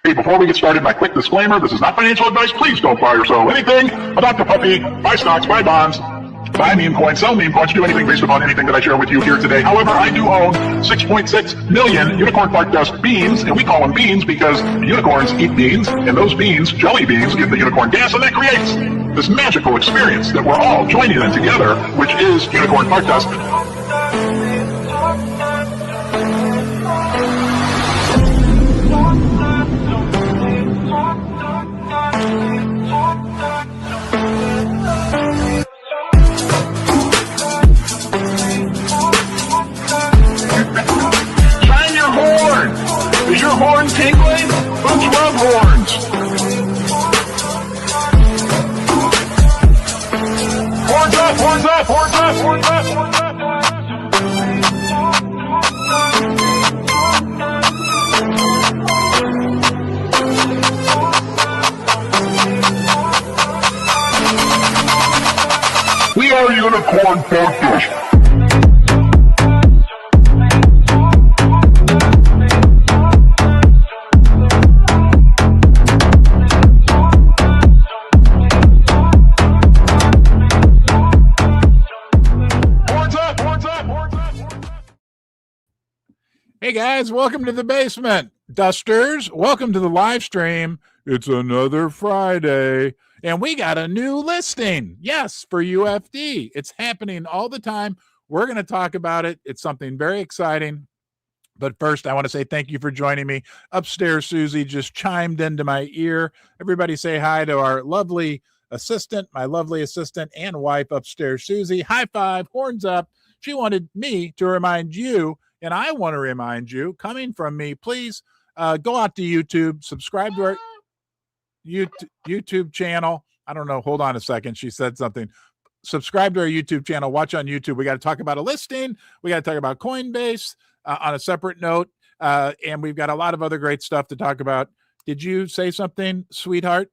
Hey, before we get started, my quick disclaimer, this is not financial advice. Please don't buy or sell anything about the puppy, buy stocks, buy bonds, buy meme coins, sell meme coins, do anything based upon anything that I share with you here today. However, I do own 6.6 million unicorn fart dust beans, and we call them beans because unicorns eat beans, and those beans, jelly beans, give the unicorn gas, and that creates this magical experience that we're all joining in together, which is unicorn fart dust. Is your horn tingling? Let's rub horns. Horns up, horns up, horns up, horns up, horns up. We are Unicorn Fart. Hey guys, welcome to the basement. Dusters, welcome to the live stream. It's another Friday, and we got a new listing. Yes, for UFD. It's happening all the time. We're going to talk about it. It's something very exciting. But first, I want to say thank you for joining me. Upstairs, Susie just chimed into my ear. Everybody say hi to our lovely assistant, my lovely assistant and wife upstairs, Susie. High five, horns up. She wanted me to remind you, and I want to remind you, coming from me, please go out to YouTube, subscribe to our YouTube channel. I don't know. Hold on a second. She said something. Subscribe to our YouTube channel. Watch on YouTube. We got to talk about a listing. We got to talk about Coinbase on a separate note. And we've got a lot of other great stuff to talk about. Did you say something, sweetheart?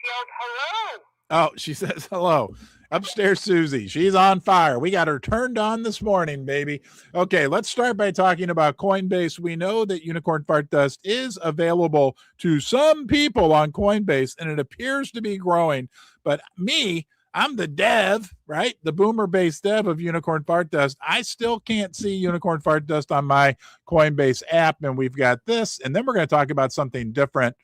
Yes, hello. Oh, she says hello. Upstairs, Susie. She's on fire. We got her turned on this morning, baby. Okay, let's start by talking about Coinbase. We know that Unicorn Fart Dust is available to some people on Coinbase, and it appears to be growing. But me, I'm the dev, right? The boomer-based dev of Unicorn Fart Dust. I still can't see Unicorn Fart Dust on my Coinbase app, and we've got this. And then we're going to talk about something different.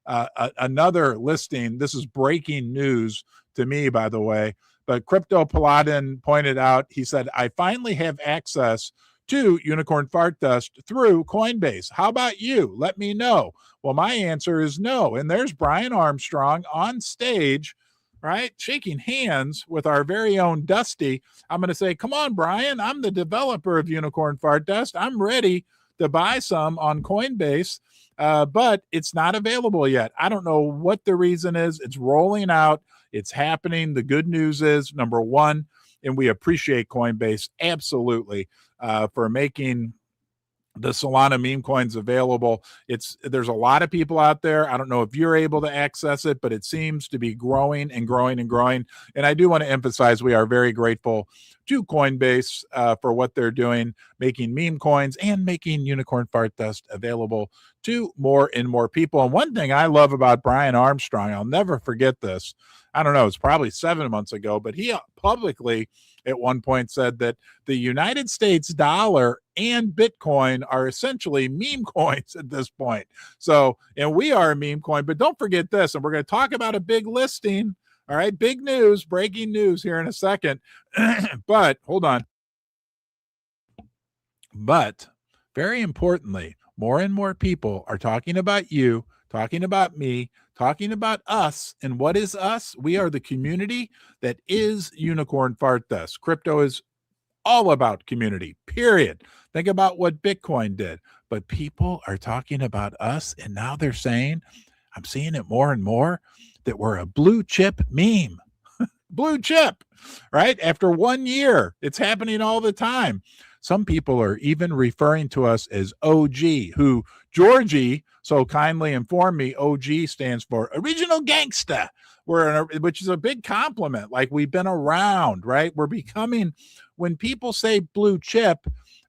Another listing. This is breaking news to me, by the way. But Crypto Paladin pointed out, he said, I finally have access to Unicorn Fart Dust through Coinbase. How about you? Let me know. Well, my answer is no. And there's Brian Armstrong on stage, right, shaking hands with our very own Dusty. I'm going to say, come on, Brian. I'm the developer of Unicorn Fart Dust. I'm ready to buy some on Coinbase, but it's not available yet. I don't know what the reason is. It's rolling out. It's happening. The good news is, number one, and we appreciate Coinbase absolutely for making the Solana meme coins available. There's a lot of people out there. I don't know if you're able to access it, but it seems to be growing and growing and growing. And I do want to emphasize we are very grateful to Coinbase for what they're doing, making meme coins and making Unicorn Fart Dust available to more and more people. And one thing I love about Brian Armstrong, I'll never forget this. I don't know, it's probably 7 months ago, but he publicly at one point said that the United States dollar and Bitcoin are essentially meme coins at this point. So, and we are a meme coin, but don't forget this, and we're going to talk about a big listing. All right, big news, breaking news here in a second. But hold on. But very importantly, more and more people are talking about you, talking about me, talking about us. And what is us? We are the community that is Unicorn Fart Dust. Crypto is all about community, period. Think about what Bitcoin did. But people are talking about us, and now they're saying, I'm seeing it more and more, that we're a blue chip meme. Blue chip, right? After 1 year, it's happening all the time. Some people are even referring to us as OG, who Georgie so kindly informed me OG stands for Original Gangsta, which is a big compliment. Like, we've been around, right? We're becoming, when people say blue chip,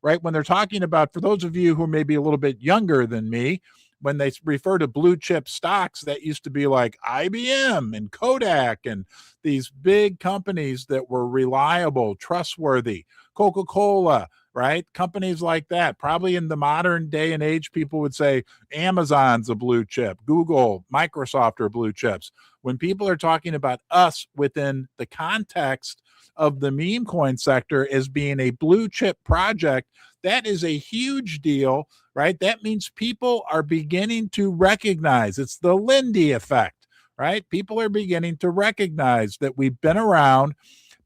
right, when they're talking about, for those of you who may be a little bit younger than me, when they refer to blue chip stocks, that used to be like IBM and Kodak and these big companies that were reliable, trustworthy, Coca-Cola, right? Companies like that. Probably in the modern day and age, people would say Amazon's a blue chip, Google, Microsoft are blue chips. When people are talking about us within the context of the meme coin sector as being a blue chip project, that is a huge deal, right? That means people are beginning to recognize, it's the Lindy effect, right? People are beginning to recognize that we've been around,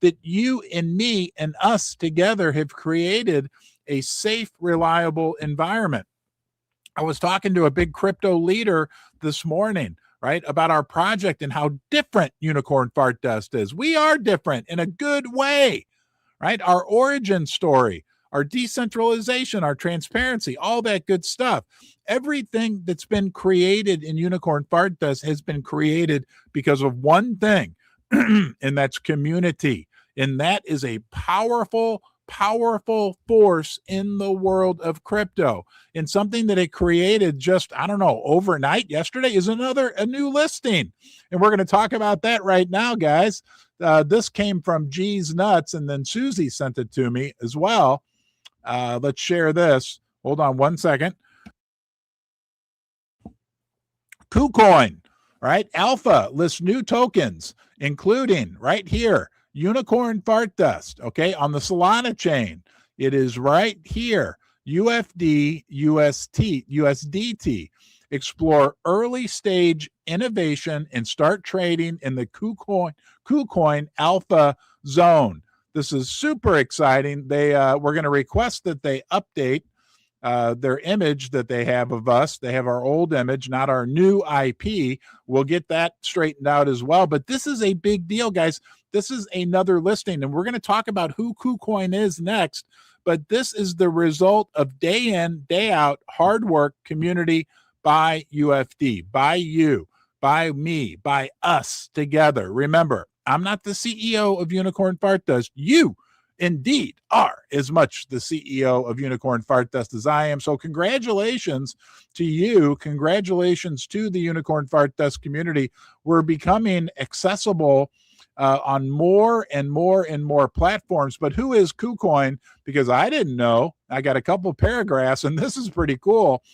that you and me and us together have created a safe, reliable environment. I was talking to a big crypto leader this morning, right, about our project and how different Unicorn Fart Dust is. We are different in a good way, right? Our origin story, our decentralization, our transparency, all that good stuff. Everything that's been created in Unicorn Fart Dust has been created because of one thing, and that's community. And that is a powerful force in the world of crypto. And something that it created just, I don't know, overnight yesterday is a new listing. And we're going to talk about that right now, guys. This came from G's Nuts, and then Susie sent it to me as well. Let's share this. Hold on one second. KuCoin, right? Alpha lists new tokens, including right here, Unicorn Fart Dust, okay, on the Solana chain. It is right here, UFD USDT. Explore early stage innovation and start trading in the KuCoin Alpha zone. This is super exciting. We're going to request that they update their image that they have of us. They have our old image, not our new IP. We'll get that straightened out as well. But this is a big deal, guys. This is another listing, and we're going to talk about who KuCoin is next. But this is the result of day in, day out, hard work, community by UFD, by you, by me, by us together. Remember, I'm not the CEO of Unicorn Fart Dust. You indeed are as much the CEO of Unicorn Fart Dust as I am. So congratulations to you. Congratulations to the Unicorn Fart Dust community. We're becoming accessible on more and more and more platforms. But who is KuCoin? Because I didn't know. I got a couple paragraphs, and this is pretty cool.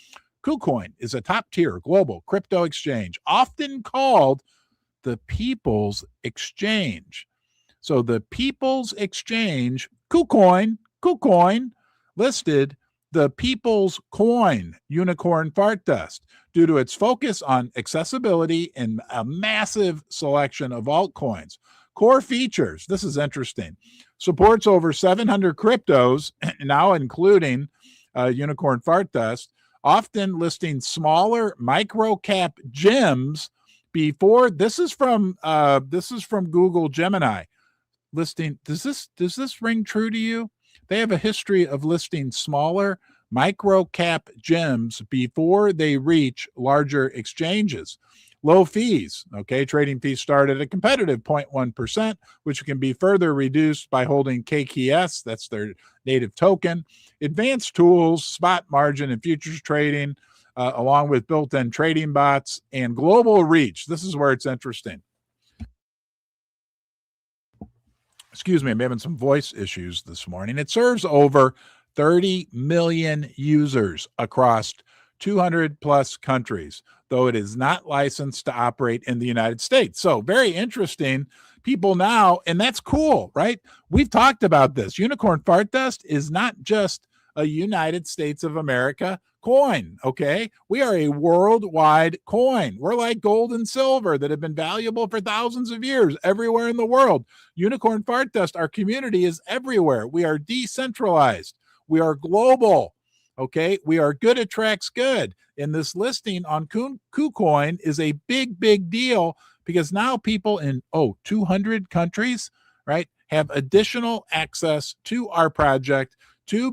KuCoin is a top-tier global crypto exchange, often called the People's Exchange. So the People's Exchange, KuCoin, listed the People's Coin, Unicorn Fart Dust, due to its focus on accessibility and a massive selection of altcoins. Core features, this is interesting, supports over 700 cryptos, now including Unicorn Fart Dust, often listing smaller micro-cap gems before. This is from Google Gemini. Listing, does this ring true to you? They have a history of listing smaller micro cap gems before they reach larger exchanges. Low fees, okay, trading fees start at a competitive 0.1%, which can be further reduced by holding KKS, that's their native token. Advanced tools, spot margin and futures trading, along with built-in trading bots and global reach. This is where it's interesting. Excuse me, I'm having some voice issues this morning. It serves over 30 million users across 200 plus countries, though it is not licensed to operate in the United States. So very interesting. People now, and that's cool, right? We've talked about this. Unicorn Fart Dust is not just a United States of America coin, okay? We are a worldwide coin. We're like gold and silver that have been valuable for thousands of years everywhere in the world. Unicorn Fart Dust, our community is everywhere. We are decentralized. We are global, okay? We are good attracts good. And this listing on KuCoin is a big, big deal because now people in, 200 countries, right, have additional access to our project to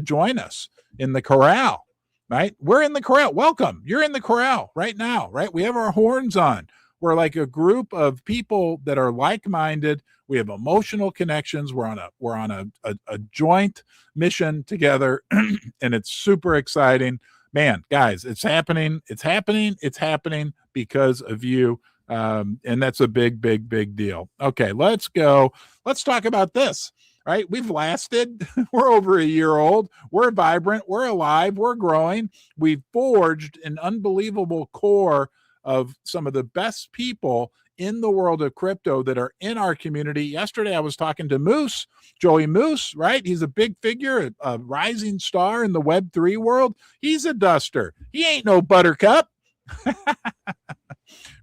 join us in the corral, right? We're in the corral. Welcome. You're in the corral right now, right? We have our horns on. We're like a group of people that are like-minded. We have emotional connections. We're on a joint mission together, and it's super exciting. man, guys, it's happening. It's happening. It's happening because of you. And that's a big, big, big deal. Okay, let's go. Let's talk about this. Right? We've lasted. We're over a year old. We're vibrant. We're alive. We're growing. We've forged an unbelievable core of some of the best people in the world of crypto that are in our community. Yesterday, I was talking to Moose, Joey Moose, right? He's a big figure, a rising star in the Web3 world. He's a duster. He ain't no buttercup.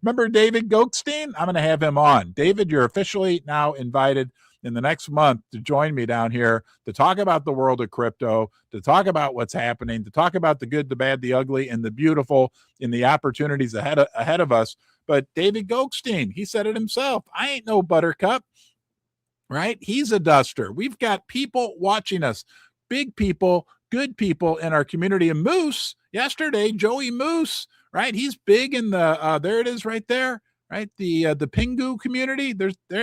Remember David Goldstein? I'm going to have him on. David, you're officially now invited in the next month to join me down here to talk about the world of crypto, to talk about what's happening, to talk about the good, the bad, the ugly, and the beautiful in the opportunities ahead of us. But David Goldstein, he said it himself. I ain't no buttercup, right? He's a duster. We've got people watching us, big people, good people in our community. And Moose, yesterday, Joey Moose, right? He's big in the, there it is right there. Right, the Pingu community.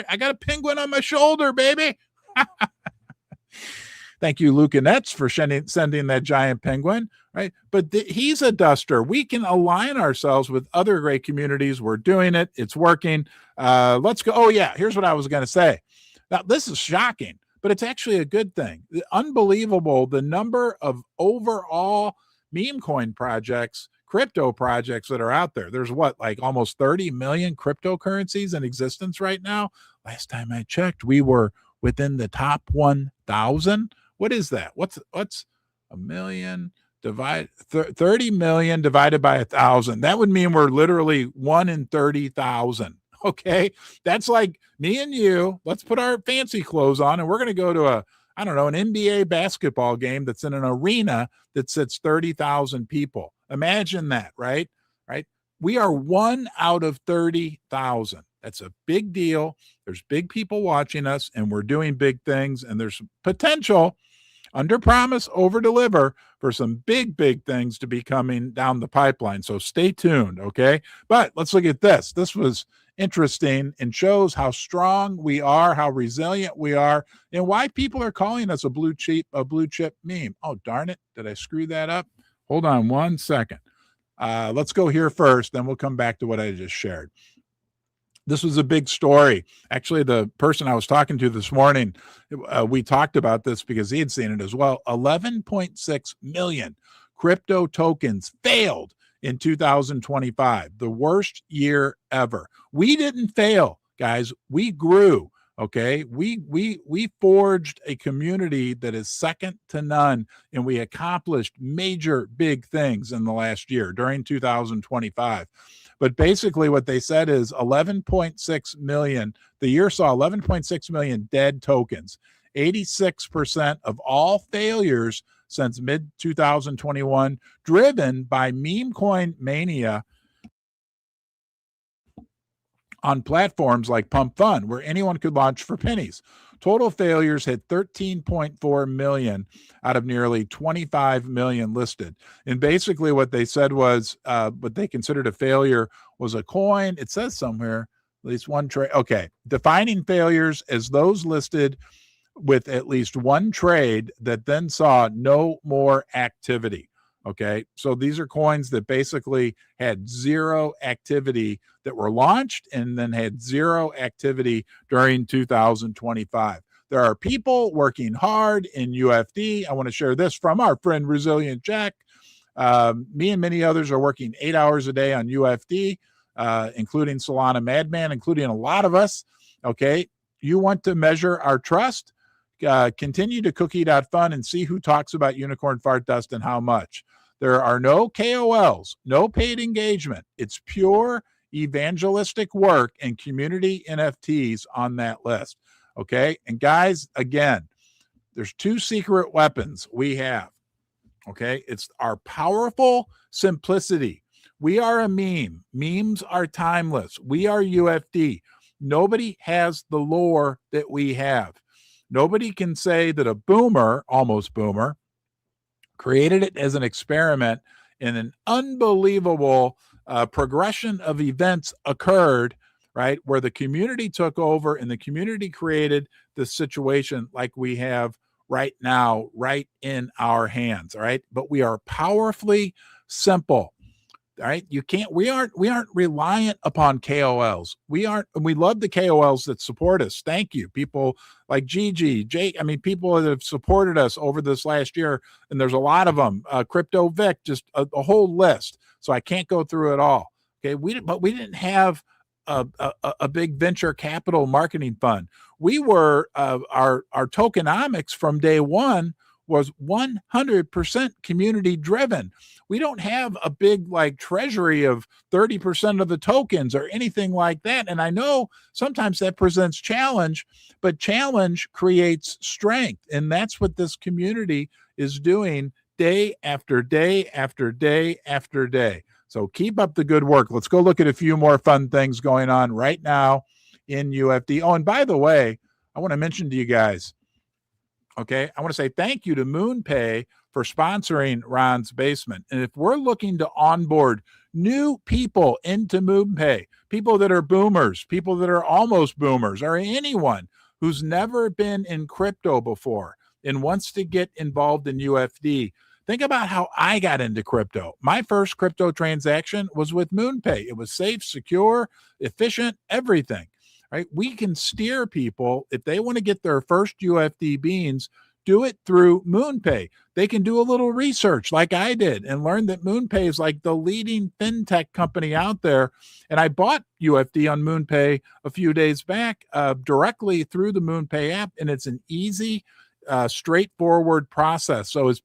I got a penguin on my shoulder, baby. Thank you, Luke and Nets, for sending that giant penguin. Right, but he's a duster. We can align ourselves with other great communities. We're doing it. It's working. Let's go. Oh yeah, here's what I was going to say. Now this is shocking, but it's actually a good thing. Unbelievable the number of overall meme coin projects, crypto projects that are out there. There's like almost 30 million cryptocurrencies in existence right now. Last time I checked, we were within the top 1,000. What is that? What's a million divided 30 million divided by 1,000? That would mean we're literally 1 in 30,000. Okay, that's like me and you. Let's put our fancy clothes on, and we're going to go to an NBA basketball game that's in an arena that sits 30,000 people. Imagine that, right? Right? We are 1 out of 30,000. That's a big deal. There's big people watching us, and we're doing big things, and there's potential, under promise, over deliver, for some big, big things to be coming down the pipeline. So stay tuned, okay? But let's look at this. This was interesting and shows how strong we are, how resilient we are, and why people are calling us a blue chip meme. Oh, darn it. Did I screw that up? Hold on 1 second. Let's go here first, then we'll come back to what I just shared. This was a big story. Actually, the person I was talking to this morning, we talked about this because he had seen it as well. 11.6 million crypto tokens failed in 2025, the worst year ever. We didn't fail, guys. We grew. Okay, we forged a community that is second to none, and we accomplished major big things in the last year during 2025. But basically what they said is 11.6 million, the year saw 11.6 million dead tokens, 86% of all failures since mid 2021, driven by meme coin mania on platforms like Pump Fund, where anyone could launch for pennies. Total failures hit 13.4 million out of nearly 25 million listed. And basically what they said was what they considered a failure was a coin. It says somewhere, at least one trade. Okay. Defining failures as those listed with at least one trade that then saw no more activity. Okay, so these are coins that basically had zero activity that were launched and then had zero activity during 2025. There are people working hard in UFD. I want to share this from our friend Resilient Jack. Me and many others are working 8 hours a day on UFD, including Solana Madman, including a lot of us. Okay, you want to measure our trust? Continue to cookie.fun and see who talks about unicorn fart dust and how much. There are no KOLs, no paid engagement. It's pure evangelistic work and community NFTs on that list. Okay. And guys, again, there's two secret weapons we have. Okay. It's our powerful simplicity. We are a meme. Memes are timeless. We are UFD. Nobody has the lore that we have. Nobody can say that a boomer, almost boomer, created it as an experiment, and an unbelievable progression of events occurred, right, where the community took over and the community created the situation like we have right now, right in our hands, all right? But we are powerfully simple. All right. We aren't reliant upon KOLs. We love the KOLs that support us. Thank you. People like Gigi, Jake. I mean, people that have supported us over this last year, and there's a lot of them. Crypto Vic, just a whole list. So I can't go through it all. Okay. But we didn't have a big venture capital marketing fund. We were our tokenomics from day one was 100% community driven. We don't have a big like treasury of 30% of the tokens or anything like that. And I know sometimes that presents challenge, but challenge creates strength. And that's what this community is doing day after day after day after day. So keep up the good work. Let's go look at a few more fun things going on right now in UFD. Oh, and by the way, I want to mention to you guys, okay, I want to say thank you to MoonPay for sponsoring Ron's Basement. And if we're looking to onboard new people into MoonPay, people that are boomers, people that are almost boomers, or anyone who's never been in crypto before and wants to get involved in UFD, think about how I got into crypto. My first crypto transaction was with MoonPay. It was safe, secure, efficient, everything. Right? We can steer people if they want to get their first UFD beans, do it through MoonPay. They can do a little research like I did and learn that MoonPay is like the leading fintech company out there. And I bought UFD on MoonPay a few days back directly through the MoonPay app, and it's an easy, straightforward process. So as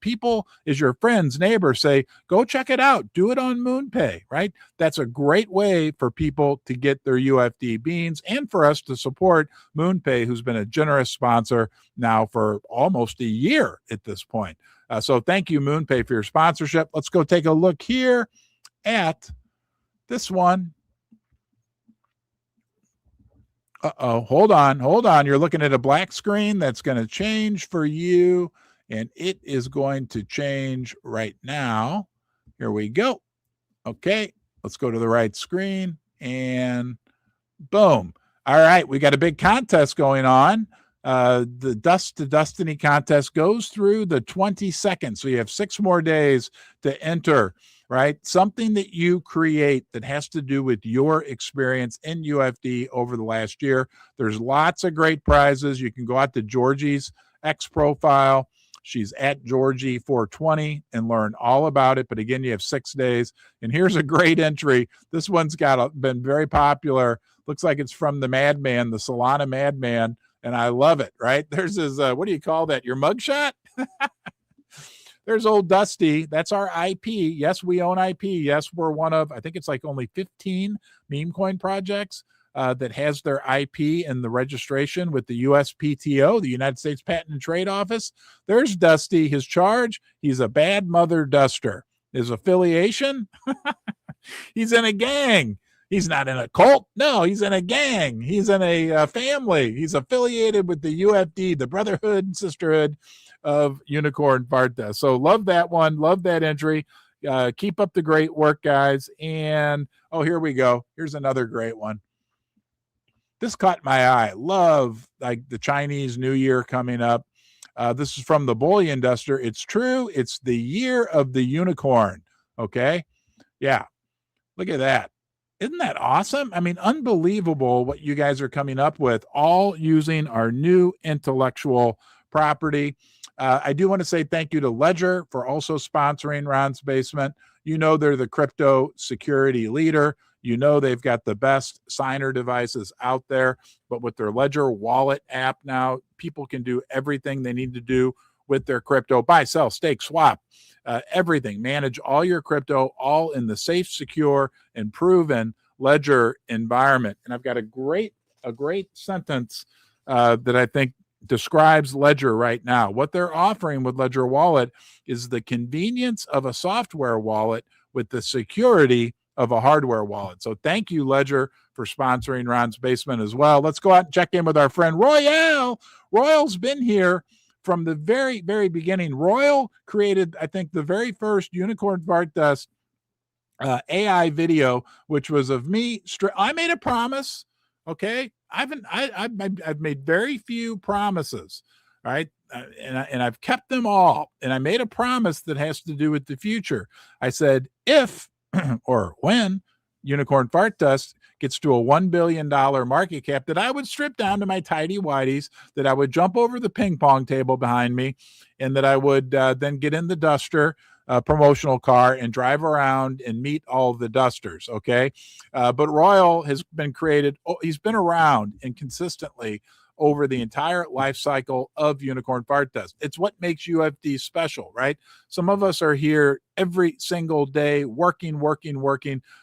your friends, neighbors say, go check it out, do it on MoonPay, right? That's a great way for people to get their UFD beans and for us to support MoonPay, who's been a generous sponsor now for almost a year at this point. So thank you, MoonPay, for your sponsorship. Let's go take a look here at this one. Hold on. You're looking at a black screen that's going to change for you, and it is going to change right now. Here we go. Okay, let's go to the right screen, and boom. All right, we got a big contest going on. The Dust to Destiny contest goes through the 22nd, so you have 6 more days to enter. Right? Something that you create that has to do with your experience in UFD over the last year. There's lots of great prizes. You can go out to Georgie's X profile. She's at Georgie420 and learn all about it. But again, you have 6 days. And here's a great entry. This one's been very popular. Looks like it's from the Madman, the Solana Madman. And I love it, right? There's his, what do you call that? Your mugshot? There's old Dusty. That's our IP. Yes, we own IP. Yes, we're one of, I think it's like only 15 meme coin projects that has their IP and the registration with the USPTO, the United States Patent and Trade Office. There's Dusty. His charge, he's a bad mother duster. His affiliation, he's in a gang. He's not in a cult. No, he's in a gang. He's in a family. He's affiliated with the UFD, the Brotherhood and Sisterhood of Unicorn Fartcoin. So love that one. Love that entry. Keep up the great work, guys. And, here we go. Here's another great one. This caught my eye. Love like the Chinese New Year coming up. This is from the Bullion Duster. It's true. It's the year of the unicorn. Okay. Yeah. Look at that. Isn't that awesome? I mean, unbelievable what you guys are coming up with, all using our new intellectual property. I do want to say thank you to Ledger for also sponsoring Ron's Basement. You know, they're the crypto security leader. You know, they've got the best signer devices out there, but with their Ledger wallet app now, people can do everything they need to do with their crypto: buy, sell, stake, swap, everything. Manage all your crypto, all in the safe, secure, and proven Ledger environment. And I've got a great sentence that I think describes Ledger right now. What they're offering with Ledger Wallet is the convenience of a software wallet with the security of a hardware wallet. So thank you, Ledger, for sponsoring Ron's Basement as well. Let's go out and check in with our friend Royale. Royale's been here from the very, very beginning. Royal created, I think, the very first Unicorn Fart Dust AI video, which was of me. I made a promise. Okay. I've made very few promises. Right. and I've kept them all. And I made a promise that has to do with the future. I said, if or when Unicorn Fart Dust gets to a $1 billion market cap, that I would strip down to my tidy whities, that I would jump over the ping pong table behind me, and that I would then get in the Duster promotional car and drive around and meet all the Dusters. Okay. But Royal has been created. He's been around and consistently over the entire life cycle of Unicorn Fart Dust. It's what makes UFD special, right? Some of us are here every single day, working.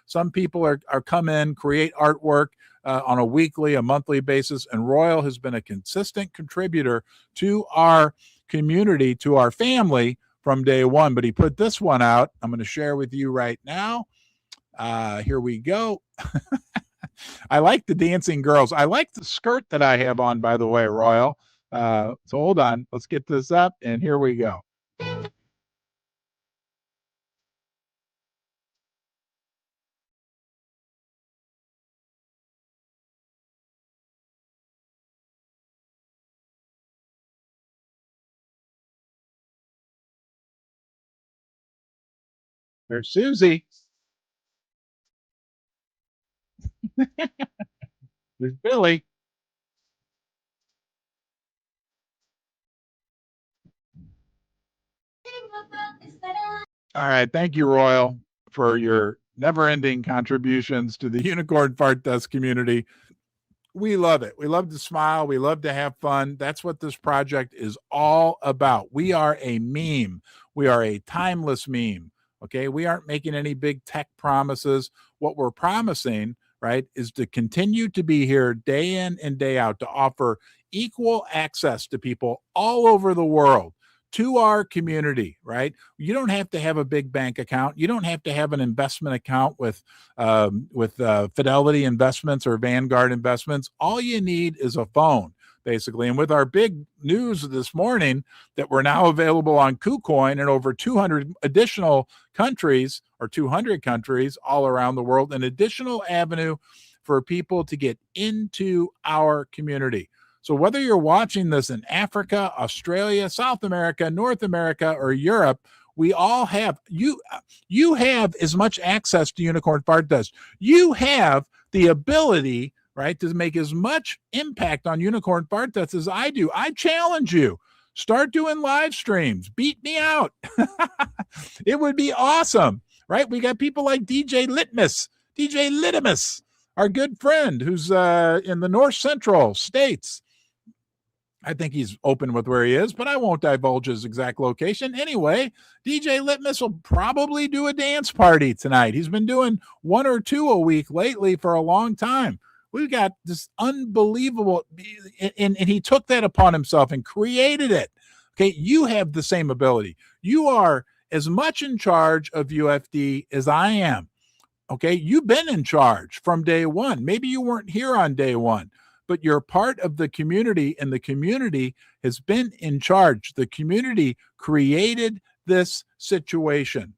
Some people are come in, create artwork on a weekly, a monthly basis, and Royal has been a consistent contributor to our community, to our family from day one. But he put this one out. I'm going to share with you right now. Here we go. I like the dancing girls. I like the skirt that I have on, by the way, Royal. So hold on. Let's get this up, and here we go. There's Susie. There's Billy. All right. Thank you, Royal, for your never-ending contributions to the Unicorn Fart Dust community. We love it. We love to smile. We love to have fun. That's what this project is all about. We are a meme. We are a timeless meme. Okay. We aren't making any big tech promises. What we're promising, right, is to continue to be here day in and day out to offer equal access to people all over the world to our community, right? You don't have to have a big bank account. You don't have to have an investment account with Fidelity Investments or Vanguard Investments. All you need is a phone, basically. And with our big news this morning that we're now available on KuCoin in over 200 additional countries, or 200 countries all around the world, an additional avenue for people to get into our community. So whether you're watching this in Africa, Australia, South America, North America, or Europe, we all have, you have as much access to Unicorn Fart Dust. You have the ability, right, to make as much impact on Unicorn Fart Dust as I do. I challenge you. Start doing live streams. Beat me out. It would be awesome, right? We got people like DJ Litmus, our good friend who's in the North Central states. I think he's open with where he is, but I won't divulge his exact location. Anyway, DJ Litmus will probably do a dance party tonight. He's been doing 1 or 2 a week lately for a long time. We've got this unbelievable, and he took that upon himself and created it. Okay, you have the same ability. You are as much in charge of UFD as I am. Okay, you've been in charge from day one. Maybe you weren't here on day one, but you're part of the community, and the community has been in charge. The community created this situation.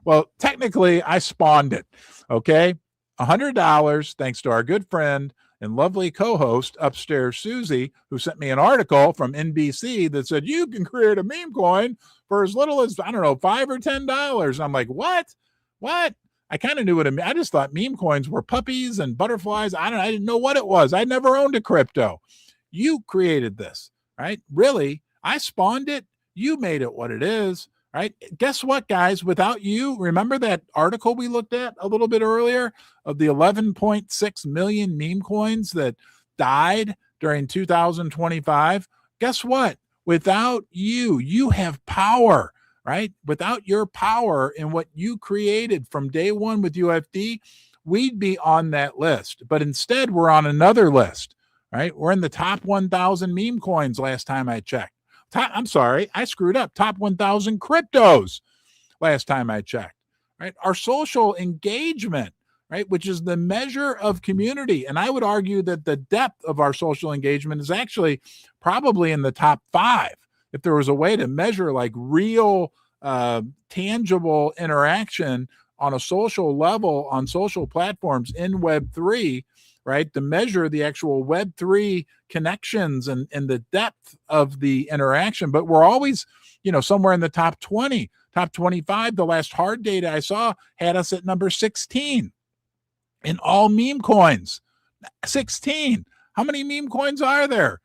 Well, technically, I spawned it. Okay, $100, thanks to our good friend and lovely co-host upstairs, Susie, who sent me an article from NBC that said you can create a meme coin for as little as, I don't know, $5 or $10. And I'm like, what? I kind of knew what it meant. I just thought meme coins were puppies and butterflies. I didn't know what it was. I never owned a crypto. You created this, right? Really, I spawned it. You made it what it is, right? Guess what, guys? Without you, remember that article we looked at a little bit earlier of the 11.6 million meme coins that died during 2025? Guess what? Without you, you have power. Right? Without your power and what you created from day one with UFD, we'd be on that list. But instead, we're on another list, right? We're in the top 1,000 meme coins last time I checked. I'm sorry, I screwed up. Top 1,000 cryptos last time I checked, right? Our social engagement, right, which is the measure of community. And I would argue that the depth of our social engagement is actually probably in the top 5. If there was a way to measure like real tangible interaction on a social level, on social platforms in Web3, right, to measure the actual Web3 connections and the depth of the interaction. But we're always, somewhere in the top 20, top 25. The last hard data I saw had us at number 16 in all meme coins. 16. How many meme coins are there?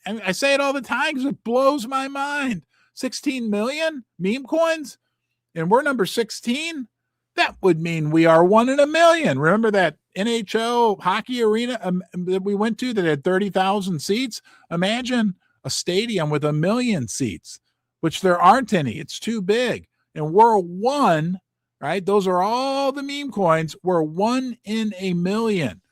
I say it all the time because it blows my mind. 16 million meme coins, and we're number 16. That would mean we are 1 in a million. Remember that NHL hockey arena that we went to that had 30,000 seats? Imagine a stadium with 1 million seats, which there aren't any. It's too big. And we're 1, right? Those are all the meme coins. We're 1 in a million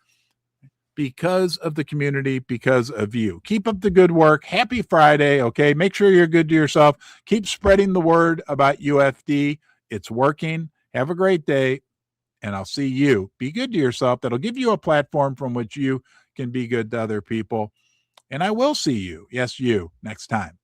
because of the community, because of you. Keep up the good work. Happy Friday, okay? Make sure you're good to yourself. Keep spreading the word about UFD. It's working. Have a great day, and I'll see you. Be good to yourself. That'll give you a platform from which you can be good to other people. And I will see you, yes, you, next time.